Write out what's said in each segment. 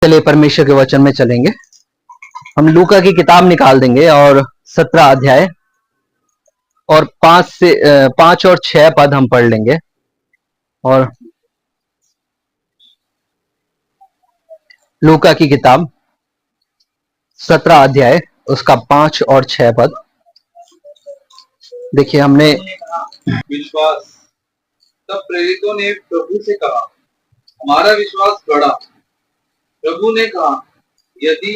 चलिए परमेश्वर के वचन में चलेंगे। हम लूका की किताब निकाल देंगे और 17 अध्याय और 5 और 6 पद हम पढ़ लेंगे। और लूका की किताब 17 अध्याय उसका 5 और 6 पद देखिए। हमने विश्वास। तब प्रेरितों ने प्रभु से कहा, हमारा विश्वास बढ़ा। प्रभु ने कहा, यदि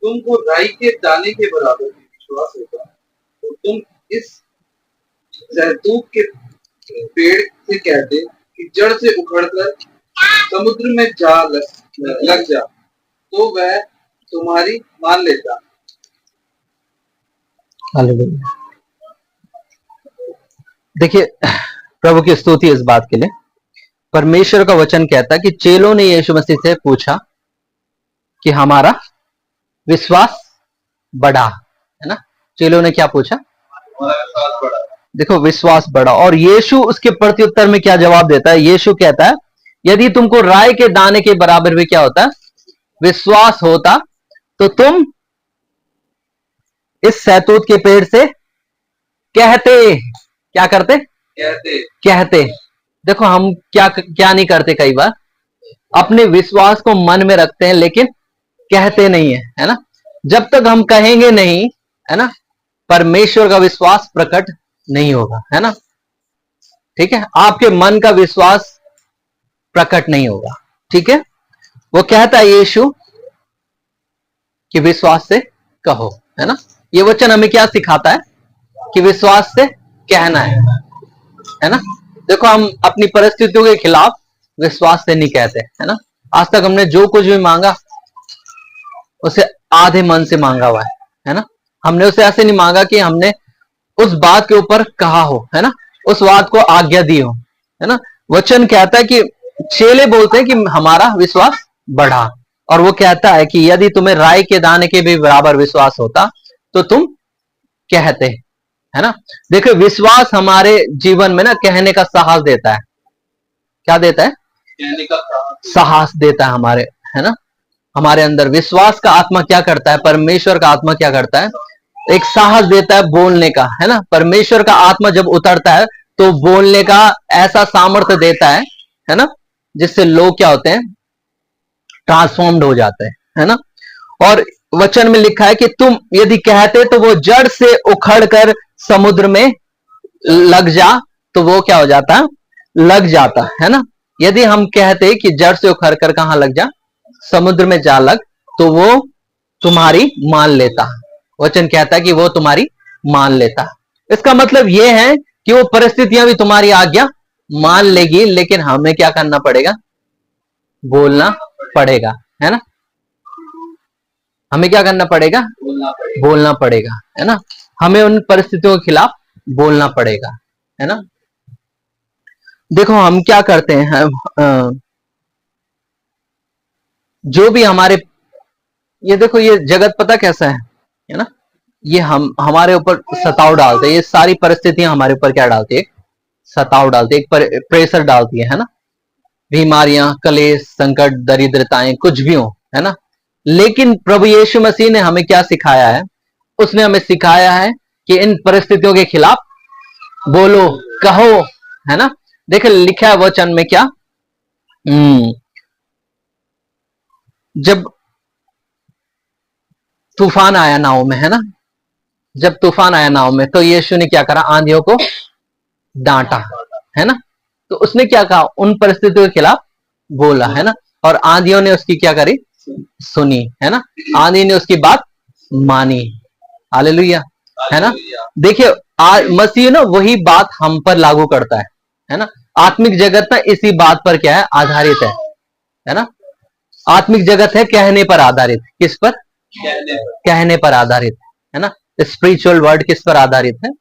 तुमको राई के दाने के बराबर विश्वास होता तो तुम इस जैतून के पेड़ से कहते कि जड़ से उखड़कर समुद्र में जा लग जा, तो वह तुम्हारी मान लेता। देखिए, प्रभु की स्तुति इस बात के लिए। परमेश्वर का वचन कहता है कि चेलों ने यीशु मसीह से पूछा कि हमारा विश्वास बढ़ा, है ना। चेलों ने क्या पूछा? हमारा विश्वास बढ़ा। देखो, विश्वास बढ़ा। और यीशु उसके प्रत्युत्तर में क्या जवाब देता है? यीशु कहता है, यदि तुमको राई के दाने के बराबर भी क्या होता है विश्वास होता तो तुम इस सैतूत के पेड़ से कहते, क्या करते? कहते। देखो, हम क्या नहीं करते, कई बार अपने विश्वास को मन में रखते हैं लेकिन कहते नहीं है ना। जब तक हम कहेंगे नहीं, है ना, परमेश्वर का विश्वास प्रकट नहीं होगा, है ना। ठीक है, आपके मन का विश्वास प्रकट नहीं होगा। ठीक है, वो कहता है यीशु कि विश्वास से कहो, है ना। ये वचन हमें क्या सिखाता है कि विश्वास से कहना है ना। देखो, हम अपनी परिस्थितियों के खिलाफ विश्वास से नहीं कहते, है ना। आज तक हमने जो कुछ भी मांगा उसे आधे मन से मांगा हुआ है ना। हमने उसे ऐसे नहीं मांगा कि हमने उस बात के ऊपर कहा हो, है ना, उस बात को आज्ञा दी हो, है ना। वचन कहता है कि चेले बोलते हैं कि हमारा विश्वास बढ़ा, और वो कहता है कि यदि तुम्हें राई के दाने के भी बराबर विश्वास होता तो तुम कहते, है ना। देखो, विश्वास हमारे जीवन में ना कहने का साहस देता है। क्या देता है? कहने का साहस देता है हमारे, है ना। हमारे अंदर विश्वास का आत्मा क्या करता है? परमेश्वर का आत्मा क्या करता है? एक साहस देता है बोलने का, है ना। परमेश्वर का आत्मा जब उतरता है तो बोलने का ऐसा सामर्थ्य देता है ना, जिससे लोग क्या होते हैं? ट्रांसफॉर्म्ड हो जाते हैं, है ना। और वचन में लिखा है कि तुम यदि कहते तो वो जड़ से उखड़कर समुद्र में लग जा, तो वो क्या हो जाता? लग जाता, है ना। यदि हम कहते कि जड़ से उखड़कर कहां लग जा? समुद्र में जा लग, तो वो तुम्हारी मान लेता। वचन कहता है कि वो तुम्हारी मान लेता। इसका मतलब यह है कि वो परिस्थितियां भी तुम्हारी आज्ञा मान लेगी, लेकिन हमें क्या करना पड़ेगा? बोलना पड़ेगा, है ना। हमें क्या करना पड़ेगा? बोलना पड़ेगा, है ना। हमें उन परिस्थितियों के खिलाफ बोलना पड़ेगा, है ना। देखो, हम क्या करते हैं, जो भी हमारे, ये देखो, ये जगत पता कैसा है ना। ये हमारे ऊपर सताव डालते हैं। ये सारी परिस्थितियां हमारे ऊपर क्या डालती है? सताव डालती है, एक प्रेशर डालती है ना। बीमारियां, कलेश, संकट, दरिद्रताएं, कुछ भी हो, है ना। लेकिन प्रभु यीशु मसीह ने हमें क्या सिखाया है? उसने हमें सिखाया है कि इन परिस्थितियों के खिलाफ बोलो, कहो, है ना। देखो, लिखा है वचन में क्या, जब तूफान आया नाव में, है ना, जब तूफान आया नाव में तो यीशु ने क्या करा? आंधियों को डांटा, है ना। तो उसने क्या कहा? उन परिस्थितियों के खिलाफ बोला, है ना। और आंधियों ने उसकी क्या करी? सुनी, है ना। आंधी ने उसकी बात मानी। हालेलुया, है ना। देखिए, मसीह ना वही बात हम पर लागू करता है ना। आत्मिक जगत ना इसी बात पर क्या है? आधारित है ना। आत्मिक जगत है कहने पर आधारित। किस पर? कहने पर आधारित, है ना। स्पिरिचुअल वर्ड किस पर आधारित है?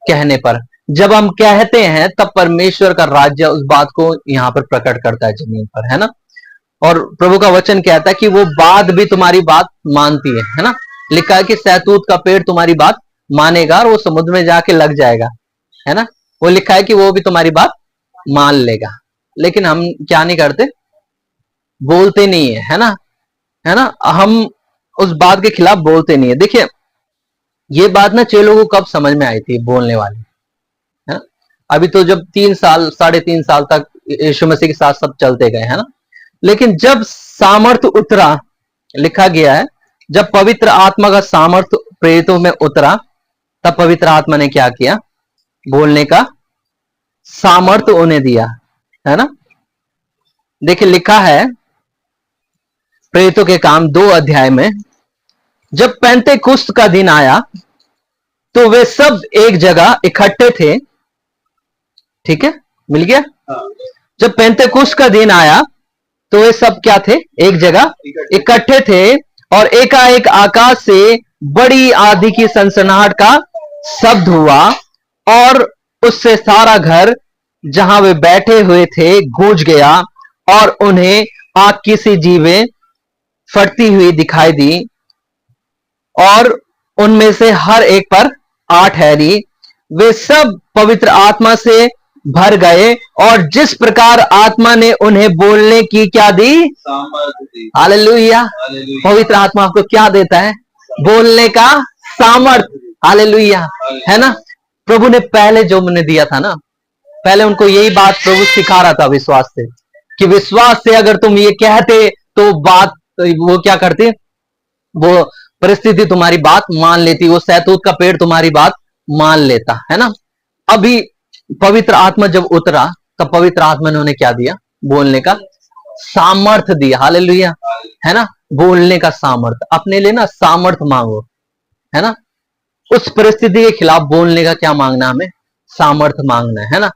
कहने पर। जब हम कहते हैं तब परमेश्वर का राज्य उस बात को यहां पर प्रकट करता है जमीन पर, है ना। और प्रभु का वचन कहता है कि वो बात भी तुम्हारी बात मानती है ना। लिखा है कि सैतूत का पेड़ तुम्हारी बात मानेगा और वो समुद्र में जाके लग जाएगा, है ना। वो लिखा है कि वो भी तुम्हारी बात मान लेगा। लेकिन हम क्या नहीं करते? बोलते नहीं है ना। है ना, हम उस बात के खिलाफ बोलते नहीं है। देखिए ये बात ना चेलों को कब समझ में आई थी बोलने वाली, है ना, अभी तो जब 3 साल 3.5 साल तक यीशु मसीह के साथ सब चलते गए, है ना, लेकिन जब सामर्थ उतरा, लिखा गया है जब पवित्र आत्मा का सामर्थ प्रेरितों में उतरा, तब पवित्र आत्मा ने क्या किया, बोलने का सामर्थ उन्हें दिया, है ना। देखिए लिखा है प्रेरितों के काम 2 अध्याय में, जब पेंतेकुस्त का दिन आया तो वे सब एक जगह इकट्ठे थे, ठीक है, मिल गया। जब पेंतेकुस्त का दिन आया तो वे सब क्या थे, एक जगह इकट्ठे थे, और एकाएक आकाश से बड़ी आंधी की सनसनाहट का शब्द हुआ, और उससे सारा घर जहां वे बैठे हुए थे गूंज गया, और उन्हें आग की सी जीवें फटती हुई दिखाई दी, और उनमें से हर एक पर 8 हैरी। वे सब पवित्र आत्मा से भर गए, और जिस प्रकार आत्मा ने उन्हें बोलने की क्या दी, सामर्थ दी। हालेलुया। हालेलुया। पवित्र आत्मा आपको क्या देता है, बोलने का सामर्थ, हालेलुया, है ना। प्रभु ने पहले जो उन्हें दिया था ना, पहले उनको यही बात प्रभु सिखा रहा था विश्वास से, कि विश्वास से अगर तुम ये कहते तो बात, वो क्या करते, वो परिस्थिति तुम्हारी बात मान लेती, वो सहतूत का पेड़ तुम्हारी बात मान लेता, है ना। अभी पवित्र आत्मा जब उतरा, तब पवित्र आत्मा ने उन्हें क्या दिया, बोलने का सामर्थ दिया, हालेलुया, है ना। बोलने का सामर्थ, अपने लिए ना सामर्थ मांगो, है ना। उस परिस्थिति के खिलाफ बोलने का क्या मांगना, हमें सामर्थ मांगना है ना।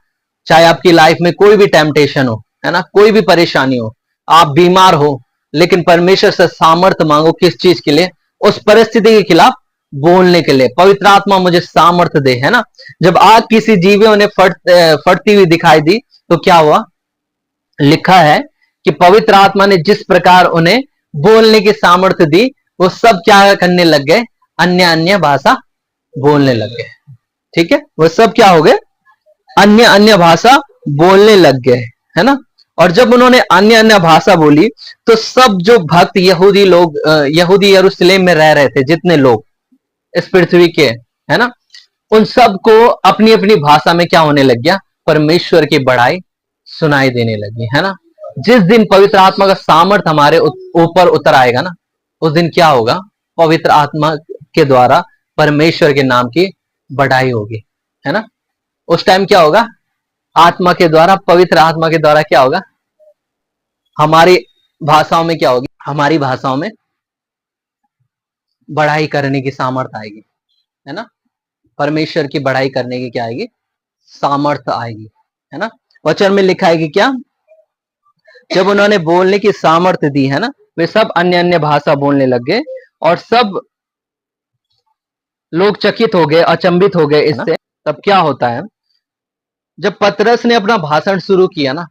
चाहे आपकी लाइफ में कोई भी टेम्पटेशन हो, है ना, कोई भी परेशानी हो, आप बीमार हो, लेकिन परमेश्वर से सामर्थ मांगो, किस चीज के लिए, उस परिस्थिति के खिलाफ बोलने के लिए। पवित्र आत्मा मुझे सामर्थ दे, है ना। जब आग किसी जीवियों ने फटती हुई दिखाई दी, तो क्या हुआ, लिखा है कि पवित्र आत्मा ने जिस प्रकार उन्हें बोलने की सामर्थ्य दी, वो सब क्या करने लग गए, अन्य अन्य भाषा बोलने लग गए, ठीक है, वो सब क्या हो गए, अन्य अन्य भाषा बोलने लग गए, है ना। और जब उन्होंने अन्य अन्य भाषा बोली, तो सब जो भक्त यहूदी लोग, यहूदी यरूशलेम में रह रहे थे, जितने लोग इस पृथ्वी के, है ना, उन सबको अपनी अपनी भाषा में क्या होने लग गया, परमेश्वर की बड़ाई सुनाई देने लगी, है ना। जिस दिन पवित्र आत्मा का सामर्थ हमारे ऊपर उतर आएगा ना, उस दिन क्या होगा, पवित्र आत्मा के द्वारा परमेश्वर के नाम की बढ़ाई होगी, है ना। उस टाइम क्या होगा, आत्मा के द्वारा, पवित्र आत्मा के द्वारा क्या होगा, हमारी भाषाओं में क्या होगी, हमारी भाषाओं में बढ़ाई करने की सामर्थ आएगी, है ना। परमेश्वर की बढ़ाई करने की क्या आएगी, सामर्थ आएगी, है ना। वचन में लिखा है कि क्या, जब उन्होंने बोलने की सामर्थ्य दी, है ना, वे सब अन्य अन्य भाषा बोलने लग गए, और सब लोग चकित हो गए, अचंभित हो गए इससे। तब क्या होता है, जब पतरस ने अपना भाषण शुरू किया ना,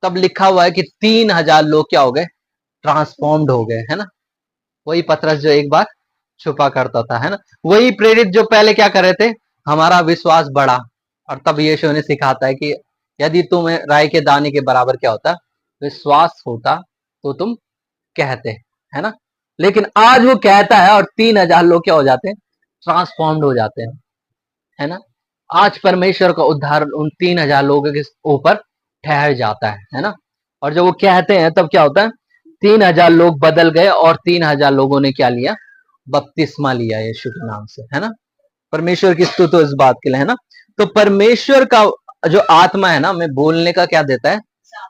तब लिखा हुआ है कि 3,000 लोग क्या हो गए, ट्रांसफॉर्म्ड हो गए, है ना। वही पतरस जो एक बार छुपा करता था, है ना, वही प्रेरित जो पहले क्या कर रहे थे, हमारा विश्वास बढ़ा। और तब यीशु ने सिखाता है कि यदि तुम्हें राई के दाने के बराबर क्या होता, विश्वास होता, तो तुम कहते, है ना। लेकिन आज वो कहता है और 3,000 लोग क्या हो जाते हैं, ट्रांसफॉर्म्ड हो जाते हैं, है ना। आज परमेश्वर का उद्धार उन 3,000 लोगों के ऊपर ठहर जाता है ना। और जब वो कहते हैं तब क्या होता है, 3,000 लोग बदल गए, और 3,000 लोगों ने क्या लिया, बपतिस्मा लिया यीशु के नाम से, है ना। परमेश्वर की स्तुति हो इस बात के लिए, है ना। तो परमेश्वर का जो आत्मा है ना, हमें बोलने का क्या देता है,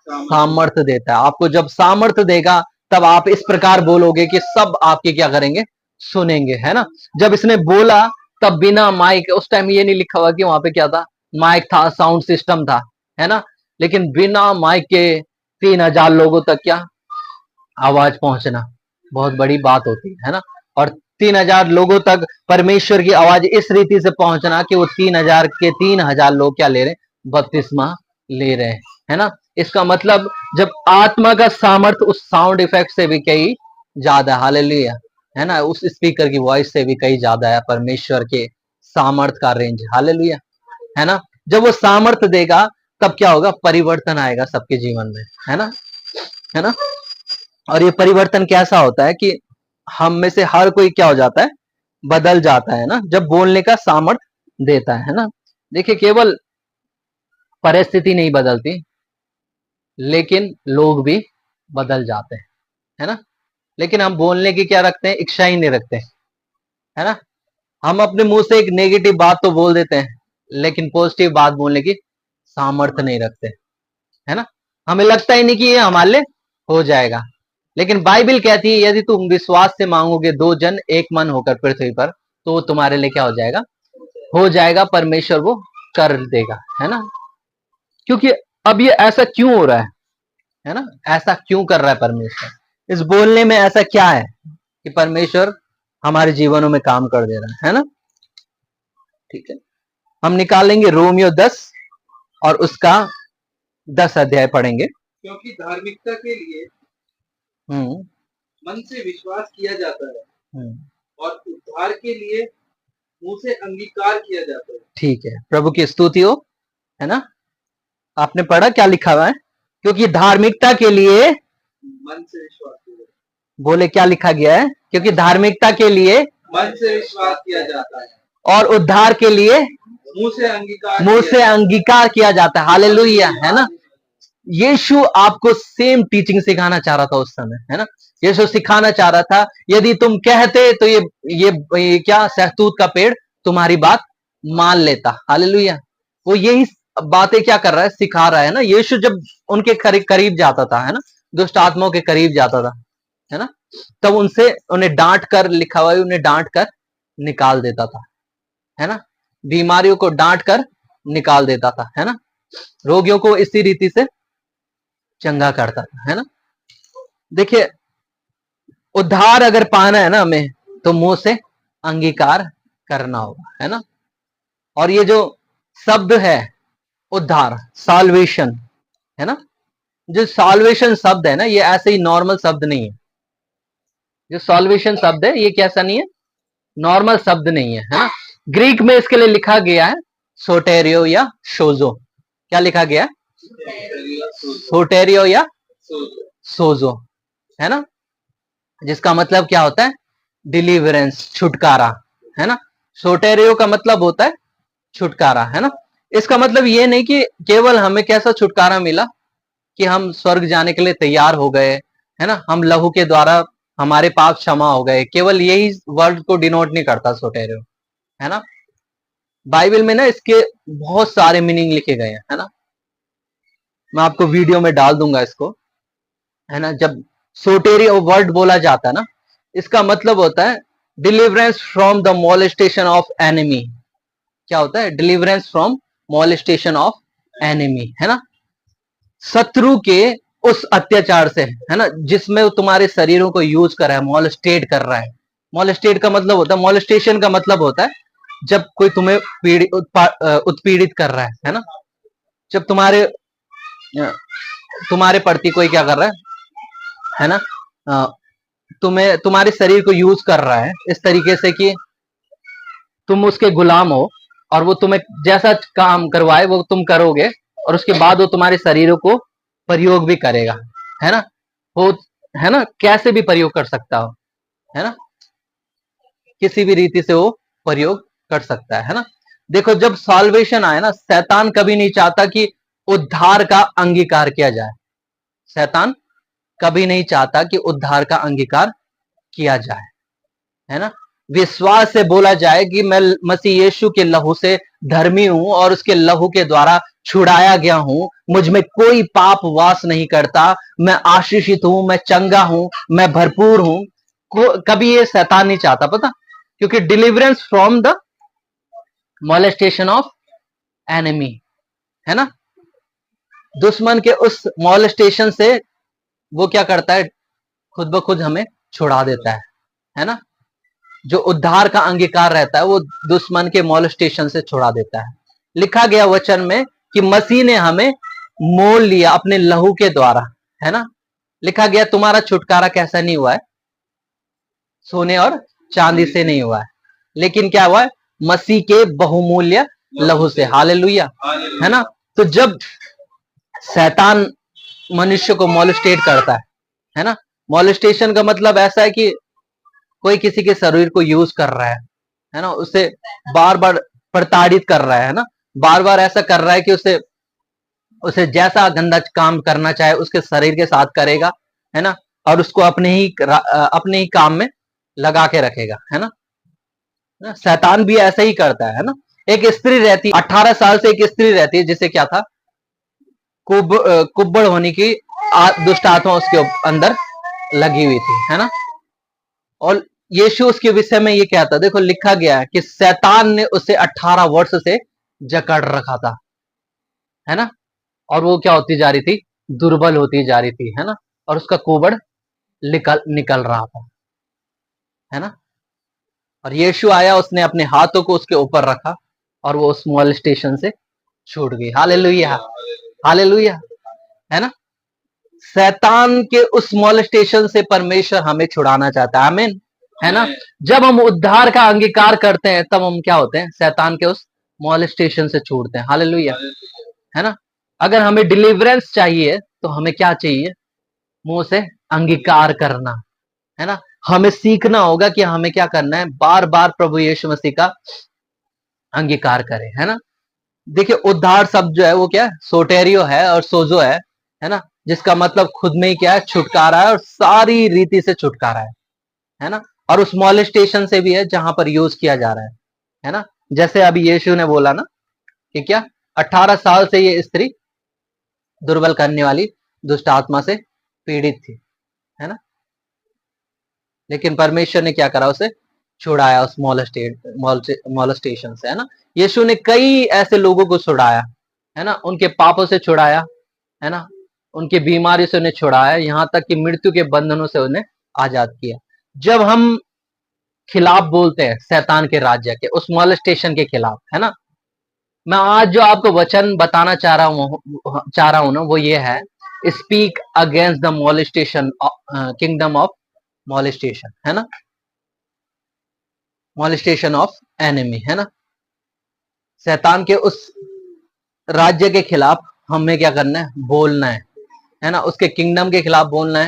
सामर्थ्य देता है। आपको जब सामर्थ्य देगा, तब आप इस प्रकार बोलोगे कि सब आपके क्या करेंगे, सुनेंगे, है ना। जब इसने बोला, तब बिना माइक, उस टाइम ये नहीं लिखा हुआ कि वहां पे क्या था, माइक था, साउंड सिस्टम था, है ना, लेकिन बिना माइक के 3,000 लोगों तक क्या आवाज पहुंचना बहुत बड़ी बात होती है ना। और 3,000 लोगों तक परमेश्वर की आवाज इस रीति से पहुंचना कि वो 3,000 के 3,000 लोग क्या ले रहे, बपतिस्मा ले रहे हैं, है ना। इसका मतलब जब आत्मा का सामर्थ्य उस साउंड इफेक्ट से भी कहीं ज्यादा, हालेलुया, है ना, उस स्पीकर की वॉइस से भी कहीं ज्यादा है परमेश्वर के सामर्थ्य का रेंज, हालेलुया, है ना। जब वो सामर्थ्य देगा, तब क्या होगा, परिवर्तन आएगा सबके जीवन में, है ना, है ना। और ये परिवर्तन कैसा होता है कि हम में से हर कोई क्या हो जाता है, बदल जाता है ना, जब बोलने का सामर्थ्य देता है ना। देखिए, केवल परिस्थिति नहीं बदलती, लेकिन लोग भी बदल जाते हैं, है ना। लेकिन हम बोलने की क्या रखते हैं, इच्छा ही नहीं रखते, है ना। हम अपने मुंह से एक नेगेटिव बात तो बोल देते हैं, लेकिन पॉजिटिव बात बोलने की सामर्थ्य नहीं रखते, है ना। हमें लगता ही नहीं कि ये हमारे लिए हो जाएगा, लेकिन बाइबल कहती है यदि तुम विश्वास से मांगोगे, दो जन एक मन होकर पृथ्वी पर, तो वो तुम्हारे लिए क्या हो जाएगा, हो जाएगा, परमेश्वर वो कर देगा, है ना। क्योंकि अब ये ऐसा क्यों हो रहा है ना, ऐसा क्यों कर रहा है परमेश्वर, इस बोलने में ऐसा क्या है कि परमेश्वर हमारे जीवनों में काम कर दे रहा है ना। ठीक है, हम निकालेंगे रोमियो 10 और उसका 10 अध्याय पढ़ेंगे। क्योंकि धार्मिकता के लिए हम्म मन से विश्वास किया जाता है हम्म, और उद्धार के लिए मुंह से अंगीकार किया जाता है। ठीक है, प्रभु की स्तुति हो, है ना। आपने पढ़ा क्या लिखा हुआ है, क्योंकि धार्मिकता के लिए, मन से विश्वास किया जाता बोले क्या लिखा गया है, क्योंकि धार्मिकता के लिए है, मन से विश्वास किया जाता है और उद्धार के लिए मुंह से अंगीकार किया जाता है। हालेलुया, है ना। यीशु आपको सेम टीचिंग सिखाना चाह रहा था उस समय, है ना। यीशु सिखाना चाह रहा था, यदि तुम कहते तो ये क्या, सहतूत का पेड़ तुम्हारी बात मान लेता। हालेलुया, वो यही बातें क्या कर रहा है, सिखा रहा है ना। यीशु जब उनके करीब जाता था, है ना, दुष्ट आत्माओं के करीब जाता था, है ना, तब उनसे उन्हें डांट कर, लिखा हुआ है, उन्हें डांट कर निकाल देता था, है ना। बीमारियों को डांट कर निकाल देता था, है ना। रोगियों को इसी रीति से चंगा करता था, है ना। देखिए, उद्धार अगर पाना है ना हमें, तो मुंह से अंगीकार करना होगा, है ना। और ये जो शब्द है उद्धार, साल्वेशन, है ना, जो साल्वेशन शब्द है ना, ये ऐसे ही नॉर्मल शब्द नहीं है। जो सॉल्वेशन शब्द है ये कैसा नहीं है, नॉर्मल शब्द नहीं है ना। ग्रीक में इसके लिए लिखा गया है सोटेरियो या सोजो। क्या लिखा गया है, सोटेरियो या सोजो, है ना, जिसका मतलब क्या होता है, डिलीवरेंस, छुटकारा, है ना। सोटेरियो का मतलब होता है छुटकारा, है ना। इसका मतलब ये नहीं कि केवल हमें कैसा छुटकारा मिला कि हम स्वर्ग जाने के लिए तैयार हो गए, है ना, हम लहू के द्वारा हमारे पाप क्षमा हो गए, केवल यही वर्ड को डिनोट नहीं करता सोटेरियो, है ना। बाइबल में ना इसके बहुत सारे मीनिंग लिखे गए हैं, है ना। मैं आपको वीडियो में डाल दूंगा इसको, है ना। जब सोटेरियो वर्ड बोला जाता है ना, इसका मतलब होता है deliverance from the molestation of enemy. क्या होता है, deliverance from molestation of enemy, है ना, शत्रु के उस अत्याचार से, है ना, जिसमें वो तुम्हारे शरीरों को यूज कर रहा है, मोलेस्टेट कर रहा है। मोलेस्टेट का मतलब होता है, मोलेस्टेशन का मतलब होता है जब कोई तुम्हें उत्पीड़ित कर रहा है ना। जब तुम्हारे प्रति कोई क्या कर रहा है ना, तुम्हें, तुम्हारे शरीर को यूज कर रहा है इस तरीके से कि तुम उसके गुलाम हो, और वो तुम्हें जैसा काम करवाए वो तुम करोगे, और उसके बाद वो तुम्हारे शरीरों को प्रयोग भी करेगा, है ना। वो, है ना, कैसे भी प्रयोग कर सकता हो, है ना, किसी भी रीति से वो प्रयोग कर सकता है ना। देखो, जब सॉल्वेशन आए ना, शैतान कभी नहीं चाहता कि उद्धार का अंगीकार किया जाए। शैतान कभी नहीं चाहता कि उद्धार का अंगीकार किया जाए, है ना। विश्वास से बोला जाए कि मैं मसीह यीशु के लहू से धर्मी हूं और उसके लहू के द्वारा छुड़ाया गया हूं, मुझ में कोई पाप वास नहीं करता, मैं आशीषित हूं, मैं चंगा हूं, मैं भरपूर हूं। कभी ये शैतान नहीं चाहता, पता, क्योंकि deliverance from the molestation of enemy, है ना, दुश्मन के उस मोलेस्टेशन से वो क्या करता है, खुद ब खुद हमें छुड़ा देता है ना। जो उद्धार का अंगीकार रहता है वो दुश्मन के मोलेस्टेशन से छुड़ा देता है। लिखा गया वचन में कि मसीह ने हमें मोल लिया अपने लहू के द्वारा, है ना। लिखा गया तुम्हारा छुटकारा कैसा नहीं हुआ है, सोने और चांदी से नहीं हुआ है, लेकिन क्या हुआ है, मसीह के बहुमूल्य लहू से। हालेलुया, है ना। तो जब शैतान मनुष्य को मोलेस्टेट करता है ना, मॉलेस्टेशन का मतलब ऐसा है कि कोई किसी के शरीर को यूज कर रहा है ना, उसे बार बार प्रताड़ित कर रहा है ना, बार बार ऐसा कर रहा है कि उसे उसे जैसा गंदा काम करना चाहे उसके शरीर के साथ करेगा, है ना, और उसको अपने ही काम में लगा के रखेगा, है ना। शैतान भी ऐसा ही करता है ना। एक स्त्री रहती 18 साल से, एक स्त्री रहती है जिसे क्या था, कुब्बड़ होने की दुष्ट आत्मा उसके अंदर लगी हुई थी, है ना। और यीशु उसके विषय में ये कहता, देखो लिखा गया है कि शैतान ने उसे 18 वर्ष से जकड़ रखा था, है ना, और वो क्या होती जा रही थी, दुर्बल होती जा रही थी, है ना, और उसका कुबड़ निकल निकल रहा था, है ना। और यीशु आया, उसने अपने हाथों को उसके ऊपर रखा और वो उस मोलेस्टेशन से छूट गई। हालेलुया, हालेलुया, है ना। शैतान के उस मोलेस्टेशन से परमेश्वर हमें छुड़ाना चाहता है, आमीन, है ना। जब हम उद्धार का अंगीकार करते हैं तब हम क्या होते हैं, शैतान के उस मोलेस्टेशन से छूटते हैं। हालेलुया, है ना। अगर हमें डिलीवरेंस चाहिए तो हमें क्या चाहिए, मुंह से अंगीकार करना, है ना। हमें सीखना होगा कि हमें क्या करना है, बार बार प्रभु यीशु मसीह का अंगीकार करें, है ना। देखिए उद्धार शब्द जो है वो क्या है, सोटेरियो है और सोजो है ना, जिसका मतलब खुद में ही क्या है, छुटकारा है और सारी रीति से छुटकारा है ना। और उस मॉलेस्टेशन से भी है जहां पर यूज किया जा रहा है ना। जैसे अभी यीशु ने बोला ना कि क्या 18 साल से ये स्त्री दुर्बल करने वाली दुष्ट आत्मा से पीड़ित थी, है ना, लेकिन परमेश्वर ने क्या करा, उसे छुड़ाया उस मॉलेस्टेशन से, है ना। यीशु ने कई ऐसे लोगों को छुड़ाया, है ना, उनके पापों से छुड़ाया, है ना, उनकी बीमारी से उन्हें छुड़ाया, यहां तक कि मृत्यु के बंधनों से उन्हें आजाद किया। जब हम खिलाफ बोलते हैं शैतान के राज्य के, उस मॉलेस्टेशन के खिलाफ, है ना, मैं आज जो आपको वचन बताना चाह रहा हूं ना, वो ये है, speak against the molestation, kingdom of molestation, है ना, मॉलेस्टेशन ऑफ एनिमी, है ना। शैतान के उस राज्य के खिलाफ हमें क्या करना है, बोलना है ना, उसके किंगडम के खिलाफ बोलना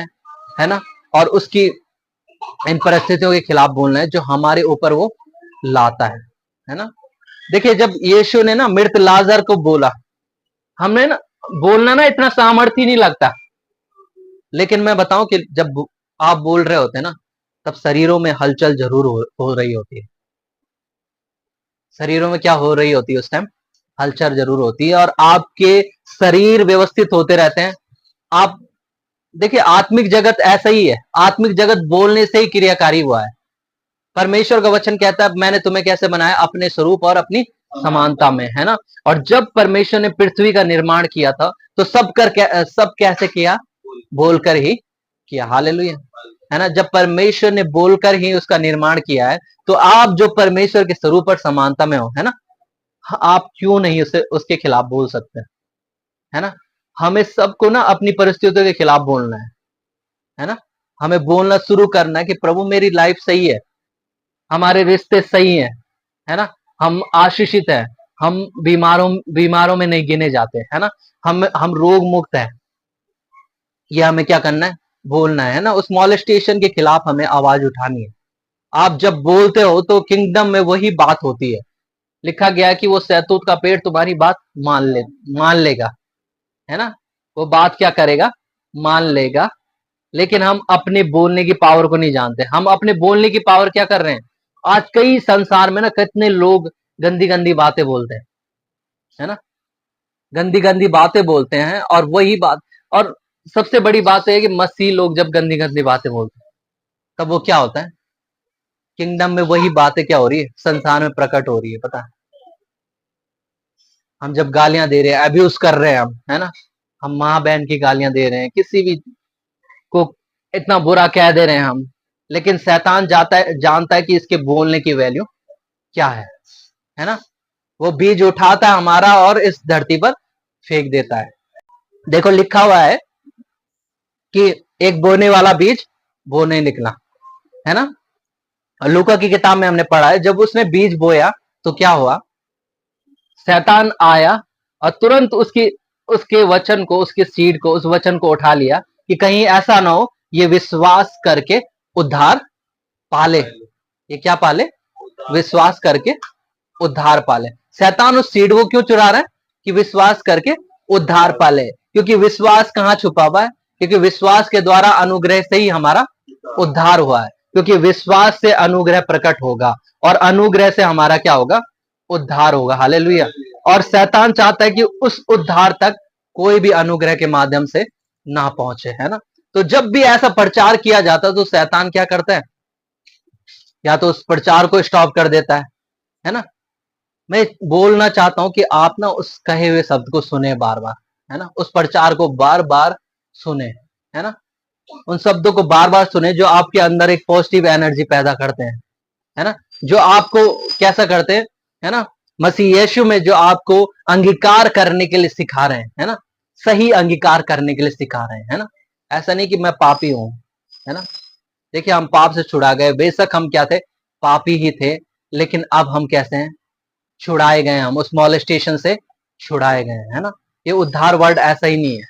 है ना, और उसकी इन परिस्थितियों के खिलाफ बोलना है जो हमारे ऊपर वो लाता है ना। देखिए जब यीशु ने ना मृत लाजर को बोला, हमने ना बोलना ना इतना सामर्थ्य नहीं लगता, लेकिन मैं बताऊं कि जब आप बोल रहे होते हैं ना, तब शरीरों में हलचल जरूर हो रही होती है। शरीरों में क्या हो रही होती है उस टाइम, हलचल जरूर होती है, और आपके शरीर व्यवस्थित होते रहते हैं। आप देखिए आत्मिक जगत ऐसा ही है, आत्मिक जगत बोलने से ही क्रियाकारी हुआ है। परमेश्वर का वचन कहता है मैंने तुम्हें कैसे बनाया, अपने स्वरूप और अपनी समानता में, है ना। और जब परमेश्वर ने पृथ्वी का निर्माण किया था तो सब कैसे किया, बोलकर ही किया। हालेलुया, है ना। जब परमेश्वर ने बोलकर ही उसका निर्माण किया है, तो आप जो परमेश्वर के स्वरूप और समानता में हो, है ना, आप क्यों नहीं उसे उसके खिलाफ बोल सकते, है ना। हमें सबको ना अपनी परिस्थितियों के खिलाफ बोलना है ना। हमें बोलना शुरू करना है कि प्रभु मेरी लाइफ सही है, हमारे रिश्ते सही है ना, हम आशीषित हैं, हम बीमारों में नहीं गिने जाते, है ना, हम रोग मुक्त हैं। ये हमें क्या करना है, बोलना है ना। उस मॉलेस्टेशन के खिलाफ हमें आवाज उठानी है। आप जब बोलते हो तो किंगडम में वही बात होती है। लिखा गया है कि वो सहतूत का पेड़ तुम्हारी बात मान लेगा, है ना, वो बात क्या करेगा, मान लेगा। लेकिन हम अपने बोलने की पावर को नहीं जानते। हम अपने बोलने की पावर क्या कर रहे हैं, आज कई संसार में ना कितने लोग गंदी गंदी बातें बोलते हैं, है ना, गंदी गंदी बातें बोलते हैं, और वही बात, और सबसे बड़ी बात है कि मसीह लोग जब गंदी गंदी बातें बोलते हैं तब वो क्या होता है, किंगडम में वही बातें क्या हो रही है, संसार में प्रकट हो रही है। पता है, हम जब गालियां दे रहे हैं, अब्यूज कर रहे हैं हम, है ना, हम माँ बहन की गालियां दे रहे हैं, किसी भी को इतना बुरा कह दे रहे हैं हम, लेकिन शैतान जानता है कि इसके बोलने की वैल्यू क्या है ना। वो बीज उठाता है हमारा और इस धरती पर फेंक देता है। देखो लिखा हुआ है कि एक बोने वाला बीज बोने निकला, है ना। लूका की किताब में हमने पढ़ा है, जब उसने बीज बोया तो क्या हुआ, शैतान आया और तुरंत उसके वचन को, उसके सीड को, उस वचन को उठा लिया कि कहीं ऐसा ना हो ये विश्वास करके उद्धार पाले। ये क्या पाले? विश्वास करके उद्धार पाले। शैतान उस सीड को क्यों चुरा रहा है? कि विश्वास करके उद्धार पाले। क्योंकि विश्वास कहां छुपा हुआ है? क्योंकि विश्वास के द्वारा अनुग्रह से ही हमारा उद्धार हुआ है। क्योंकि विश्वास से अनुग्रह प्रकट होगा और अनुग्रह से हमारा क्या होगा? उद्धार होगा। हालेलुया। और शैतान चाहता है कि उस उद्धार तक कोई भी अनुग्रह के माध्यम से ना पहुंचे, है ना। तो जब भी ऐसा प्रचार किया जाता है तो शैतान क्या करता है? या तो उस प्रचार को स्टॉप कर देता है ना। मैं बोलना चाहता हूं कि आप ना उस कहे हुए शब्द को सुने बार बार, है ना। उस प्रचार को बार बार सुने, है ना। उन शब्दों को बार बार सुने जो आपके अंदर एक पॉजिटिव एनर्जी पैदा करते हैं, है ना। जो आपको कैसा करते हैं, है ना, मसीह यीशु में जो आपको अंगीकार करने के लिए सिखा रहे हैं, है ना। सही अंगीकार करने के लिए सिखा रहे हैं, है ना। ऐसा नहीं कि मैं पापी हूं, है ना। देखिए हम पाप से छुड़ा गए। बेशक हम क्या थे? पापी ही थे, लेकिन अब हम कैसे हैं? छुड़ाए गए। हम उस मॉलेस्टेशन से छुड़ाए गए, है ना। ये उद्धार वर्ड ऐसा ही नहीं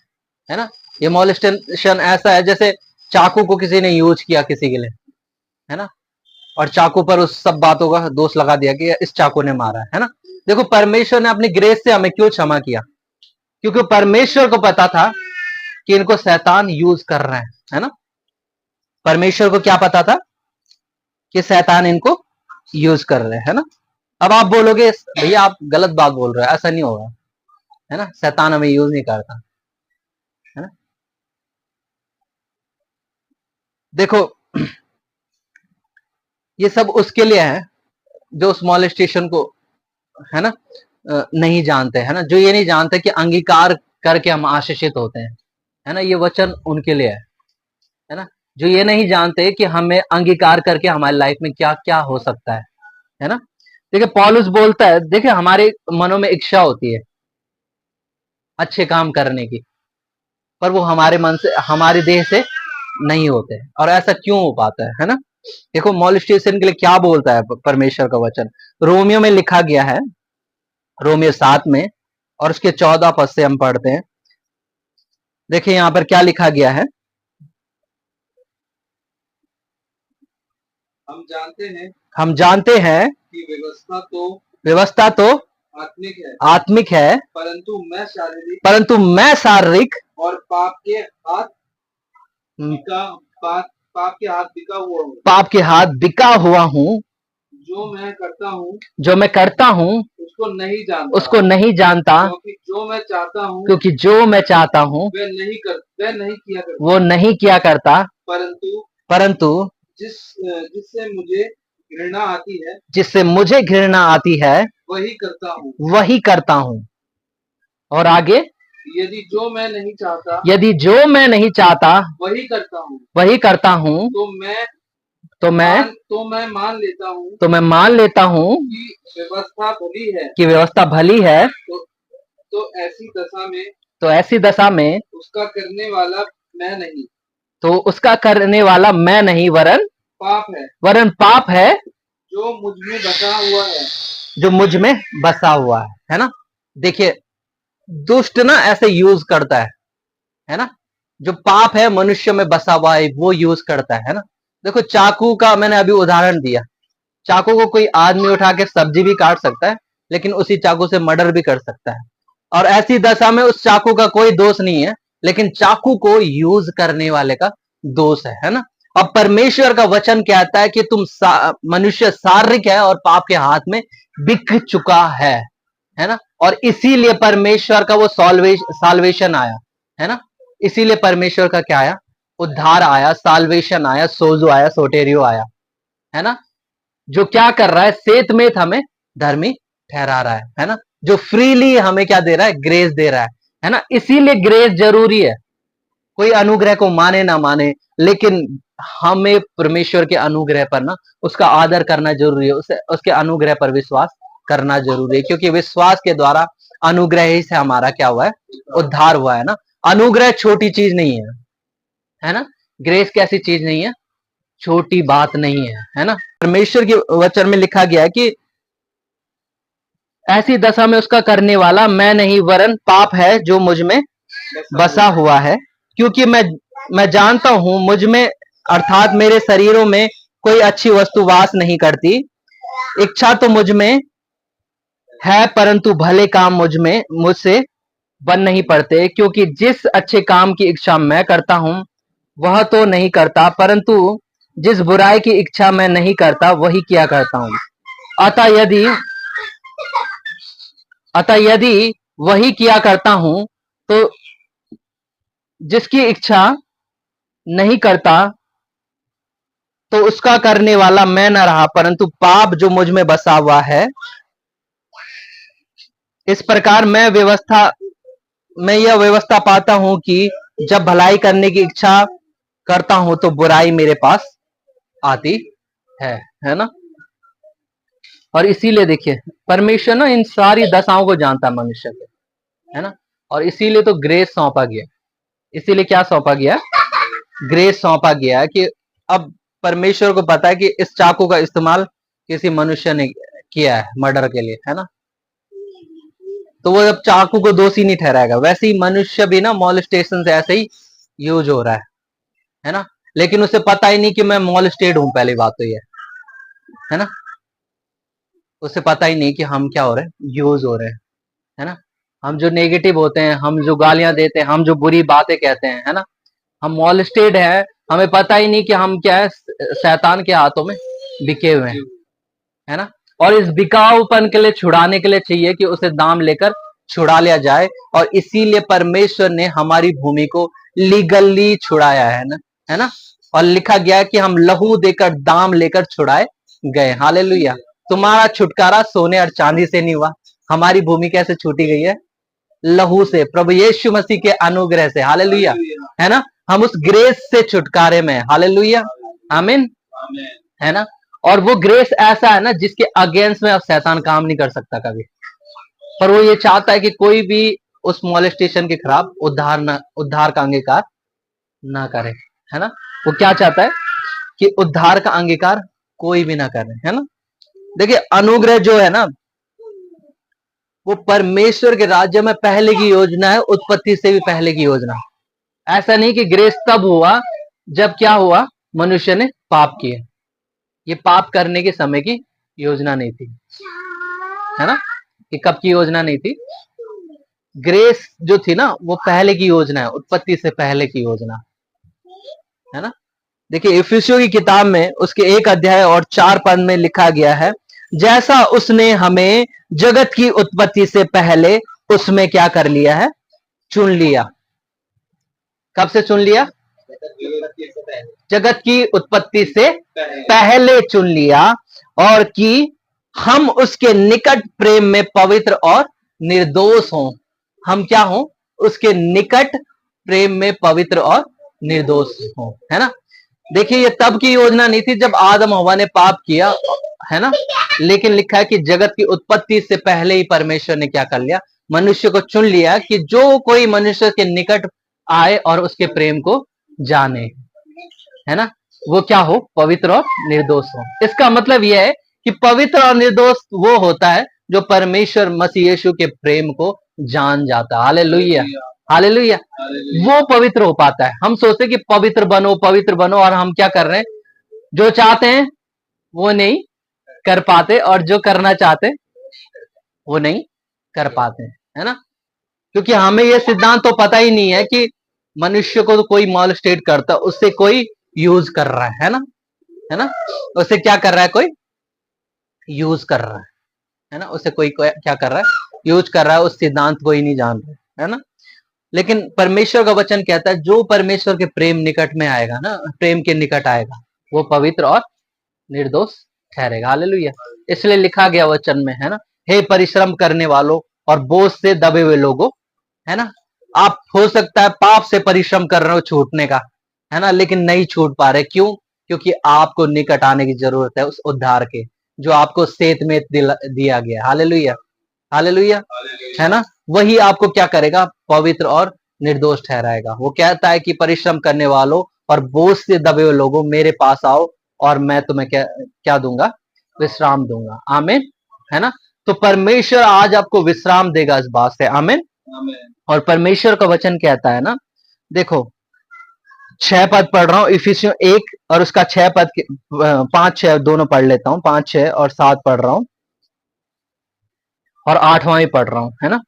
है ना। ये मॉलेस्टेशन ऐसा है जैसे चाकू को किसी ने यूज किया किसी के लिए, है ना, और चाकू पर उस सब बातों का दोष लगा दिया कि इस चाकू ने मारा है ना। देखो परमेश्वर ने अपनी ग्रेस से हमें क्यों क्षमा किया? क्योंकि परमेश्वर को पता था कि इनको शैतान यूज कर रहे हैं, है ना। परमेश्वर को क्या पता था? कि शैतान इनको यूज कर रहे हैं ना। अब आप बोलोगे भैया आप गलत बात बोल रहे हो, ऐसा नहीं होगा, है ना। शैतान हमें यूज नहीं करता, है ना। देखो ये सब उसके लिए है जो उस मॉलेस्टेशन को, है ना, नहीं जानते, है ना। जो ये नहीं जानते कि अंगीकार करके हम आशीषित होते हैं, है ना। ये वचन उनके लिए है ना। जो ये नहीं जानते कि हमें अंगीकार करके हमारी लाइफ में क्या क्या हो सकता है ना। देखिए पौलुस बोलता है, देखिए हमारे मनों में इच्छा होती है अच्छे काम करने की, पर वो हमारे मन से, हमारे देह से नहीं होते। और ऐसा क्यों हो पाता है ना। देखो मॉलेस्टेशन के लिए क्या बोलता है परमेश्वर का वचन? रोमियो में लिखा गया है, रोमियो 7 में और उसके 14 पद से हम पढ़ते हैं। देखिए यहां पर क्या लिखा गया है। हम जानते हैं कि कि व्यवस्था तो आत्मिक है, परंतु मैं शारीरिक और पाप के हाथ बिका हुआ हूँ। जो मैं करता हूँ उसको नहीं जानता, क्योंकि जो मैं चाहता हूँ वो नहीं किया करता, परंतु जिससे मुझे घृणा आती है वही करता हूँ। और आगे, यदि जो मैं नहीं चाहता वही करता हूँ, तो मैं मान लेता हूँ कि व्यवस्था भली है। तो ऐसी दशा में उसका करने वाला मैं नहीं, तो उसका करने वाला मैं नहीं, वरन पाप है जो मुझ में बसा हुआ है, है ना। देखिए दुष्ट ना ऐसे यूज करता है ना। जो पाप है मनुष्य में बसा हुआ है वो यूज करता है ना। देखो चाकू का मैंने अभी उदाहरण दिया। चाकू को कोई आदमी उठा के सब्जी भी काट सकता है, लेकिन उसी चाकू से मर्डर भी कर सकता है। और ऐसी दशा में उस चाकू का कोई दोष नहीं है, लेकिन चाकू को यूज करने वाले का दोष है ना। अब परमेश्वर का वचन कहता है कि मनुष्य शारीरिक है और पाप के हाथ में बिक चुका है ना। और इसीलिए परमेश्वर का वो साल्वेशन आया, है ना। इसीलिए परमेश्वर का क्या आया? उद्धार आया, साल्वेशन आया, सोजो आया, सोटेरियो आया, है ना। जो क्या कर रहा है? सेतमेत हमें धर्मी ठहरा रहा है ना। जो फ्रीली हमें क्या दे रहा है? ग्रेस दे रहा है ना। इसीलिए ग्रेस जरूरी है। कोई अनुग्रह को माने ना माने, लेकिन हमें परमेश्वर के अनुग्रह पर ना उसका आदर करना जरूरी है, उसके अनुग्रह पर विश्वास करना जरूरी है। क्योंकि विश्वास के द्वारा अनुग्रह ही से हमारा क्या हुआ है? उद्धार हुआ है ना। अनुग्रह छोटी चीज नहीं है ना। ग्रेस कैसी चीज नहीं है? छोटी बात नहीं है ना। परमेश्वर के वचन में लिखा गया है कि ऐसी दशा में उसका करने वाला मैं नहीं, वरन पाप है जो मुझ में बसा हुआ है। क्योंकि मैं मैं जानता हूं मुझ में अर्थात मेरे शरीरों में कोई अच्छी वस्तु वास नहीं करती। इच्छा तो मुझ में है परंतु भले काम मुझसे बन नहीं पड़ते, क्योंकि जिस अच्छे काम की इच्छा मैं करता हूं वह तो नहीं करता, परंतु जिस बुराई की इच्छा मैं नहीं करता वही किया करता हूं। अतः यदि अतः यदि वही किया करता हूं तो जिसकी इच्छा नहीं करता तो उसका करने वाला मैं न रहा परंतु पाप जो मुझ में बसा हुआ है। इस प्रकार मैं यह व्यवस्था पाता हूं कि जब भलाई करने की इच्छा करता हूं तो बुराई मेरे पास आती है ना। और इसीलिए देखिए परमेश्वर ना इन सारी दशाओं को जानता है मनुष्य के, है ना। और इसीलिए तो ग्रेस सौंपा गया। इसीलिए क्या सौंपा गया? ग्रेस सौंपा गया कि अब परमेश्वर को पता है कि इस चाकू का इस्तेमाल किसी मनुष्य ने किया है मर्डर के लिए, है ना। तो वो अब चाकू को दोषी नहीं ठहराएगा। वैसे ही मनुष्य भी ना मॉलेस्टेशन से ऐसे ही यूज हो रहा है ना। लेकिन उसे पता ही नहीं कि मैं मॉलेस्टेड हूं, पहली बात तो ये है ना। उसे पता ही नहीं कि हम क्या हो रहे हैं, यूज हो रहे हैं, है ना। हम जो नेगेटिव होते हैं, हम जो गालियां देते हैं, हम जो बुरी बातें कहते हैं, है ना, हम मॉलेस्टेड है। हमें पता ही नहीं कि हम क्या है, शैतान के हाथों में बिके हुए हैं, है ना। और इस बिकाऊपन के लिए छुड़ाने के लिए चाहिए कि उसे दाम लेकर छुड़ा लिया जाए। और इसीलिए परमेश्वर ने हमारी भूमि को लीगली छुड़ाया है ना, है ना। और लिखा गया है कि हम लहू देकर दाम लेकर छुड़ाए गए। हालेलुया। तुम्हारा छुटकारा सोने और चांदी से नहीं हुआ। हमारी भूमि कैसे छूटी गई है? लहू से, प्रभु यीशु मसीह के अनुग्रह से। हालेलुया, है ना। हम उस ग्रेस से छुटकारे में। हालेलुया, आमीन, है ना। और वो ग्रेस ऐसा है ना जिसके अगेंस्ट में अब शैतान काम नहीं कर सकता कभी। पर वो ये चाहता है कि कोई भी उस मॉलेस्टेशन के खिलाफ उद्धार का अंगीकार ना करे, है ना। वो क्या चाहता है कि उद्धार का अंगीकार कोई भी ना करे, है ना। देखिए अनुग्रह जो है ना वो परमेश्वर के राज्य में पहले की योजना है, उत्पत्ति से भी पहले की योजना। ऐसा नहीं कि ग्रेस तब हुआ जब क्या हुआ, मनुष्य ने पाप किए। ये पाप करने के समय की योजना नहीं थी, है ना। ये कब की योजना नहीं थी? ग्रेस जो थी ना वो पहले की योजना है, उत्पत्ति से पहले की योजना, है ना। देखिए इफिसियों की किताब में उसके 1 अध्याय और 4 पद में लिखा गया है, जैसा उसने हमें जगत की उत्पत्ति से पहले उसमें क्या कर लिया है? चुन लिया। कब से चुन लिया? जगत की उत्पत्ति से पहले चुन लिया, और कि हम उसके निकट प्रेम में पवित्र और निर्दोष हों। हम क्या हों? उसके निकट प्रेम में पवित्र और निर्दोष हों, है ना। देखिए ये तब की योजना नहीं थी जब आदम हवा ने पाप किया, है ना। लेकिन लिखा है कि जगत की उत्पत्ति से पहले ही परमेश्वर ने क्या कर लिया? मनुष्य को चुन लिया कि जो कोई मनुष्य के निकट आए और उसके प्रेम को जाने, है ना, वो क्या हो? पवित्र और निर्दोष हो। इसका मतलब यह है कि पवित्र और निर्दोष वो होता है जो परमेश्वर मसीह यीशु के प्रेम को जान जाता है। Hallelujah, hallelujah. वो पवित्र हो पाता है। हम सोचते कि पवित्र बनो, पवित्र बनो, और हम क्या कर रहे हैं? जो चाहते हैं वो नहीं कर पाते, और जो करना चाहते वो नहीं कर पाते, है ना। क्योंकि हमें ये सिद्धांत तो पता ही नहीं है कि मनुष्य को तो कोई मॉलेस्टेट करता, उससे कोई यूज कर रहा है ना, है ना। उससे क्या कर रहा है? कोई यूज कर रहा है ना। उससे कोई क्या कर रहा है? यूज कर रहा है। उस सिद्धांत को ही नहीं जान रहे, है ना। लेकिन परमेश्वर का वचन कहता है जो परमेश्वर के प्रेम निकट में आएगा ना, प्रेम के निकट आएगा, वो पवित्र और निर्दोष ठहरेगा। हालेलुया। इसलिए लिखा गया वचन में, है ना, हे परिश्रम करने वालों और बोझ से दबे हुए लोगों, है ना। आप हो सकता है पाप से परिश्रम कर रहे हो छूटने का, है ना, लेकिन नहीं छूट पा रहे। क्यों? क्योंकि आपको निकट आने की जरूरत है उस उद्धार के जो आपको सेत में दिया गया। हालेलुया, हालेलुया, है ना। वही आपको क्या करेगा? पवित्र और निर्दोष ठहराएगा। वो कहता है कि परिश्रम करने वालों और बोझ से दबे हुए लोगों मेरे पास आओ और मैं तुम्हें क्या दूंगा? विश्राम दूंगा। आमीन, है ना। तो परमेश्वर आज आपको विश्राम देगा इस बात से। आमीन। और परमेश्वर का वचन कहता है ना, देखो 6 पद पढ़ रहा हूँ, इफिसियों 1 और उसका 6 पद 5-6 दोनों पढ़ लेता हूँ, 5-6 और 7 पढ़ रहा हूँ और 8वां भी पढ़ रहा हूँ, है ना।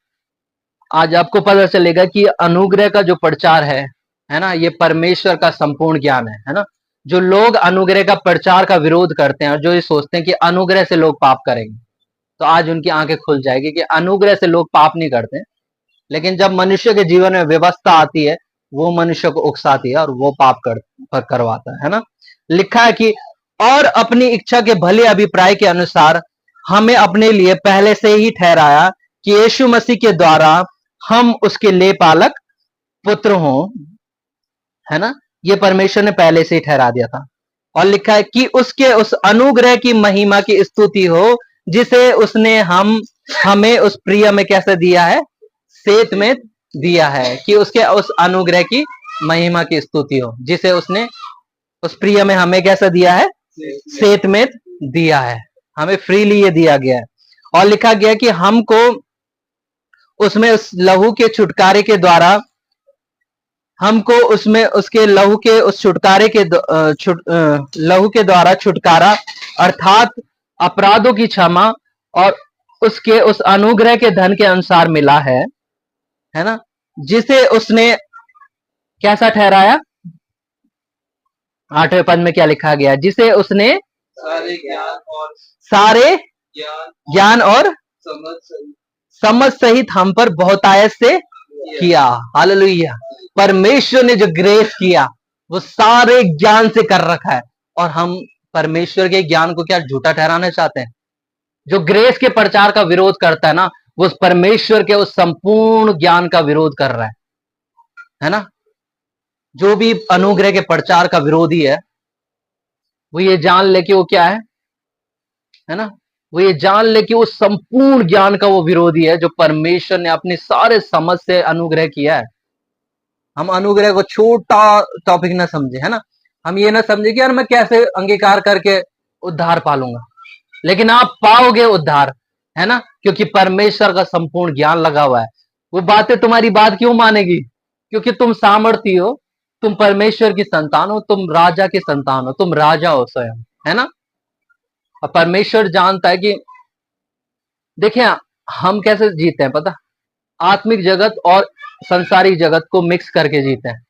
आज आपको पता चलेगा कि अनुग्रह का जो प्रचार है ना, ये परमेश्वर का संपूर्ण ज्ञान है ना। जो लोग अनुग्रह का प्रचार का विरोध करते हैं और जो ये सोचते हैं कि अनुग्रह से लोग पाप करेंगे, तो आज उनकी आंखें खुल जाएगी कि अनुग्रह से लोग पाप नहीं करते। लेकिन जब मनुष्य के जीवन में व्यवस्था आती है, वो मनुष्य को उकसाती है और वो पाप करवाता है ना। लिखा है कि और अपनी इच्छा के भले अभिप्राय के अनुसार हमें अपने लिए पहले से ही ठहराया कि यीशु मसीह के द्वारा हम उसके ले पालक पुत्र हों, है ना। ये परमेश्वर ने पहले से ही ठहरा दिया था। और लिखा है कि उसके उस अनुग्रह की महिमा की स्तुति हो जिसे उसने हमें उस प्रिय में कैसे दिया है, सेत में दिया है। कि उसके उस अनुग्रह की महिमा की स्तुति हो जिसे उसने उस प्रिय में हमें कैसा दिया है, सेत में दिया है। हमें फ्रीली ये दिया गया है। और लिखा गया कि हमको उसमें उस लहू के छुटकारे के द्वारा हमको उसमें उसके लहू के उस छुटकारे के लहू के द्वारा छुटकारा अर्थात अपराधों की क्षमा और उसके उस अनुग्रह के धन के अनुसार मिला है ना। जिसे उसने कैसा ठहराया, 8वें पद में क्या लिखा गया, जिसे उसने सारे ज्ञान और समझ सहित हम पर बहुतायत से किया। हालेलुया। परमेश्वर ने जो ग्रेस किया वो सारे ज्ञान से कर रखा है, और हम परमेश्वर के ज्ञान को क्या झूठा ठहराना चाहते हैं। जो ग्रेस के प्रचार का विरोध करता है ना, वो उस परमेश्वर के उस संपूर्ण ज्ञान का विरोध कर रहा है ना। जो भी अनुग्रह के प्रचार का विरोधी है, वो ये जान ले कि वो क्या है ना, वो ये जान ले कि वो संपूर्ण ज्ञान का वो विरोधी है जो परमेश्वर ने अपने सारे समझ से अनुग्रह किया है। हम अनुग्रह को छोटा टॉपिक ना समझे, है ना। हम ये ना समझे कि यार मैं कैसे अंगीकार करके उद्धार पालूंगा, लेकिन आप पाओगे उद्धार, है ना, क्योंकि परमेश्वर का संपूर्ण ज्ञान लगा हुआ है। वो बातें तुम्हारी बात क्यों मानेगी, क्योंकि तुम सामर्थी हो, तुम परमेश्वर की संतान हो, तुम राजा की संतान हो, तुम राजा हो स्वयं, है ना। और परमेश्वर जानता है कि देखिए हम कैसे जीते हैं, पता, आत्मिक जगत और संसारिक जगत को मिक्स करके जीते हैं।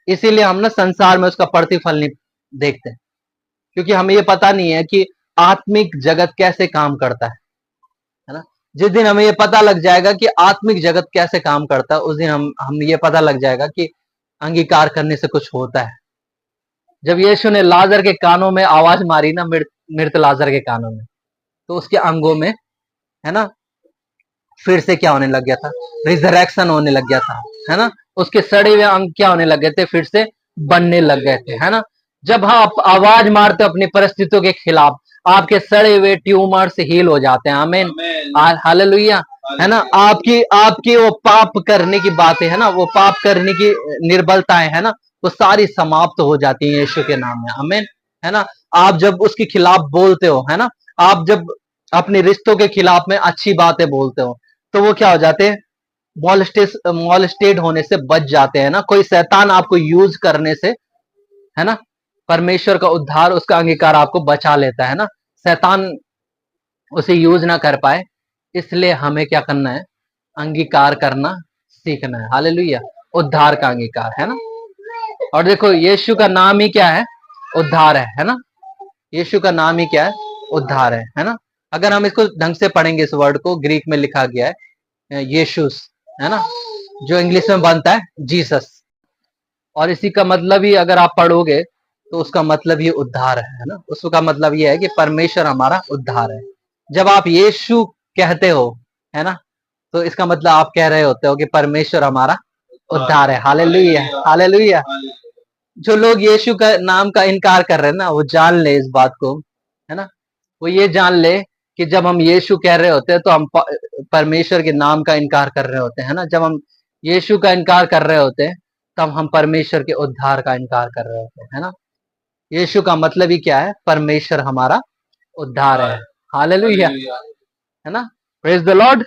इसीलिए हम ना संसार में उसका प्रतिफल नहीं देखते, क्योंकि हमें ये पता नहीं है कि आत्मिक जगत कैसे काम करता है ना। जिस दिन हमें ये पता लग जाएगा कि आत्मिक जगत कैसे काम करता है, उस दिन हम ये पता लग जाएगा कि अंगीकार करने से कुछ होता है। जब यीशु ने लाजर के कानों में आवाज मारी ना, मृत लाजर के कानों में, तो उसके अंगों में, है ना, फिर से क्या होने लग गया था, रिजरेक्शन होने लग गया था, है ना। उसके सड़े हुए अंग क्या होने लग गए थे, फिर से बनने लग गए थे, है ना। जब आप आवाज मारते हो अपनी परिस्थितियों के खिलाफ, आपके सड़े हुए ट्यूमर्स हील हो जाते हैं। आमीन, हालेलुया, है ना। आपकी आपकी वो पाप करने की बातें, है ना, वो पाप करने की निर्बलताएं, है ना, वो सारी समाप्त हो जाती हैं यीशु के नाम में। आमीन, है ना। आप जब उसके खिलाफ बोलते हो, है ना, आप जब अपने रिश्तों के खिलाफ में अच्छी बातें बोलते हो, तो वो क्या हो जाते हैं, मॉलस्टेड होने से बच जाते हैं ना। कोई शैतान आपको यूज करने से, है ना, परमेश्वर का उद्धार, उसका अंगीकार आपको बचा लेता है ना, शैतान उसे यूज ना कर पाए। इसलिए हमें क्या करना है, अंगीकार करना सीखना है। हालेलुया, उद्धार का अंगीकार, है ना। और देखो यीशु का नाम ही क्या है, उद्धार है ना। यीशु का नाम ही क्या है, उद्धार है ना। अगर हम इसको ढंग से पढ़ेंगे, इस वर्ड को, ग्रीक में लिखा गया है यीशुस, है ना, जो इंग्लिश में बनता है जीसस, और इसी का मतलब ही अगर आप पढ़ोगे तो उसका मतलब ये उद्धार है ना। उसका मतलब ये है कि परमेश्वर हमारा उद्धार है। जब आप यीशु कहते हो, है ना, तो इसका मतलब आप कह रहे होते हो कि परमेश्वर हमारा उद्धार है। Hallelujah, hallelujah. जो लोग यीशु का नाम का इनकार कर रहे हैं ना, वो जान ले इस बात को, है ना। वो ये जान ले कि जब हम यीशु कह रहे होते हैं तो हम परमेश्वर के नाम का इनकार कर रहे होते हैं, है ना। जब हम यीशु का इनकार कर रहे होते हैं तब हम परमेश्वर के उद्धार का इनकार कर रहे होते हैं, है ना। यीशु का मतलब ही क्या है, परमेश्वर हमारा उद्धार है। हालेलुया, है ना। Praise the Lord.